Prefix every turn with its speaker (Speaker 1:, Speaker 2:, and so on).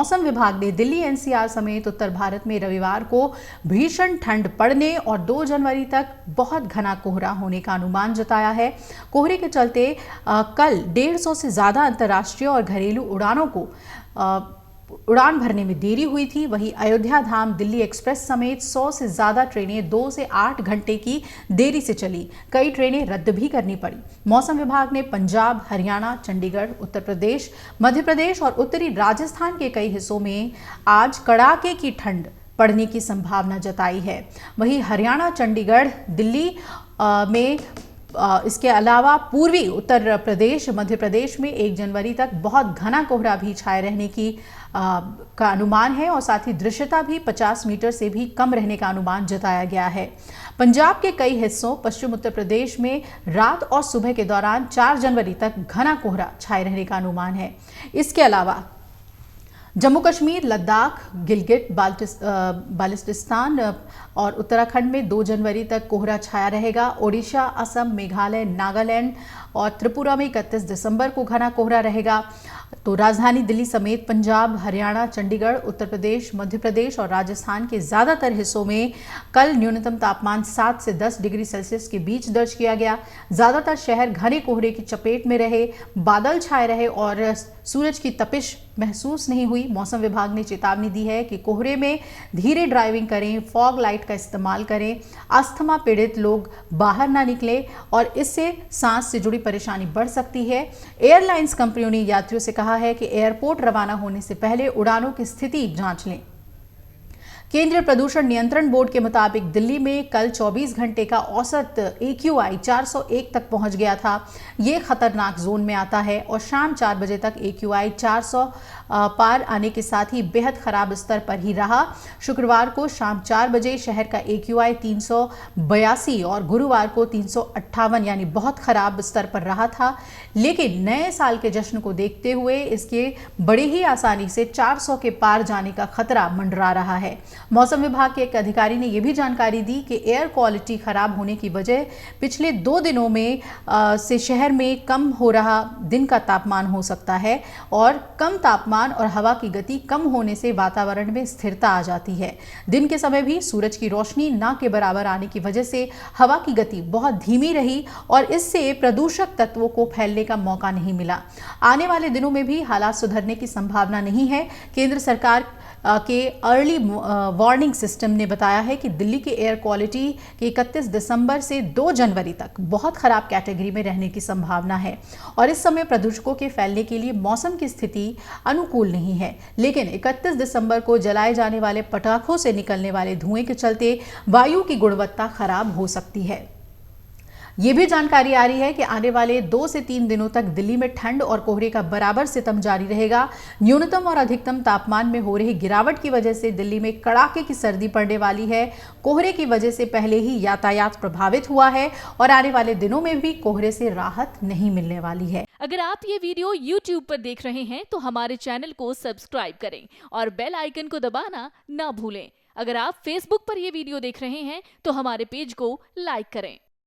Speaker 1: मौसम विभाग ने दिल्ली एनसीआर समेत उत्तर भारत में रविवार को भीषण ठंड पड़ने और 2 जनवरी तक बहुत घना कोहरा होने का अनुमान जताया है। कोहरे के चलते कल 150 से ज्यादा अंतर्राष्ट्रीय और घरेलू उड़ानों को उड़ान भरने में देरी हुई थी। वहीं अयोध्या धाम दिल्ली एक्सप्रेस समेत 100 से ज्यादा ट्रेनें 2 से 8 घंटे की देरी से चली। कई ट्रेनें रद्द भी करनी पड़ी। मौसम विभाग ने पंजाब, हरियाणा, चंडीगढ़, उत्तर प्रदेश, मध्य प्रदेश और उत्तरी राजस्थान के कई हिस्सों में आज कड़ाके की ठंड पड़ने की संभावना जताई है। वहीं हरियाणा, चंडीगढ़, दिल्ली में इसके अलावा पूर्वी उत्तर प्रदेश, मध्य प्रदेश में 1 जनवरी तक बहुत घना कोहरा भी छाए रहने का अनुमान है और साथ ही दृश्यता भी 50 मीटर से भी कम रहने का अनुमान जताया गया है। पंजाब के कई हिस्सों, पश्चिम उत्तर प्रदेश में रात और सुबह के दौरान 4 जनवरी तक घना कोहरा छाए रहने का अनुमान है। इसके अलावा जम्मू कश्मीर, लद्दाख, गिलगित, बाल्टिस्तान और उत्तराखंड में 2 जनवरी तक कोहरा छाया रहेगा। ओडिशा, असम, मेघालय, नागालैंड और त्रिपुरा में 31 दिसंबर को घना कोहरा रहेगा। तो राजधानी दिल्ली समेत पंजाब, हरियाणा, चंडीगढ़, उत्तर प्रदेश, मध्य प्रदेश और राजस्थान के ज्यादातर हिस्सों में कल न्यूनतम तापमान 7 से 10 डिग्री सेल्सियस के बीच दर्ज किया गया। ज्यादातर शहर घने कोहरे की चपेट में रहे, बादल छाए रहे और सूरज की तपिश महसूस नहीं हुई। मौसम विभाग ने चेतावनी दी है कि कोहरे में धीरे ड्राइविंग करें, फॉग लाइट का इस्तेमाल करें, अस्थमा पीड़ित लोग बाहर ना निकलें और इससे सांस से जुड़ी परेशानी बढ़ सकती है। एयरलाइंस कंपनियों ने यात्रियों से कहा है कि एयरपोर्ट रवाना होने से पहले उड़ानों की स्थिति जांच लें। केंद्रीय प्रदूषण नियंत्रण बोर्ड के मुताबिक दिल्ली में कल 24 घंटे का औसत AQI 401 तक पहुंच गया था। ये खतरनाक जोन में आता है और शाम 4 बजे तक AQI 400 पार आने के साथ ही बेहद खराब स्तर पर ही रहा। शुक्रवार को शाम 4 बजे शहर का AQI 382 और गुरुवार को 358 यानी बहुत खराब स्तर पर रहा था। लेकिन नए साल के जश्न को देखते हुए इसके बड़े ही आसानी से 400 के पार जाने का खतरा मंडरा रहा है। मौसम विभाग के एक अधिकारी ने यह भी जानकारी दी कि एयर क्वालिटी खराब होने की वजह पिछले 2 दिनों में से शहर में कम हो रहा दिन का तापमान हो सकता है और कम तापमान और हवा की गति कम होने से वातावरण में स्थिरता आ जाती है। दिन के समय भी सूरज की रोशनी ना के बराबर आने की वजह से हवा की गति बहुत धीमी रही और इससे प्रदूषक तत्वों को फैलने का मौका नहीं मिला। आने वाले दिनों में भी हालात सुधरने की संभावना नहीं है। केंद्र सरकार के अर्ली वार्निंग सिस्टम ने बताया है कि दिल्ली के एयर क्वालिटी के 31 दिसंबर से 2 जनवरी तक बहुत खराब कैटेगरी में रहने की संभावना है और इस समय प्रदूषकों के फैलने के लिए मौसम की स्थिति अनुकूल नहीं है। लेकिन 31 दिसंबर को जलाए जाने वाले पटाखों से निकलने वाले धुएं के चलते वायु की गुणवत्ता खराब हो सकती है। ये भी जानकारी आ रही है कि आने वाले 2 से 3 दिनों तक दिल्ली में ठंड और कोहरे का बराबर सितम जारी रहेगा। न्यूनतम और अधिकतम तापमान में हो रही गिरावट की वजह से दिल्ली में कड़ाके की सर्दी पड़ने वाली है। कोहरे की वजह से पहले ही यातायात प्रभावित हुआ है और आने वाले दिनों में भी कोहरे से राहत नहीं मिलने वाली है।
Speaker 2: अगर आप ये वीडियो YouTube पर देख रहे हैं तो हमारे चैनल को सब्सक्राइब करें और बेल आइकन को दबाना ना भूलें। अगर आप Facebook पर ये वीडियो देख रहे हैं तो हमारे पेज को लाइक करें।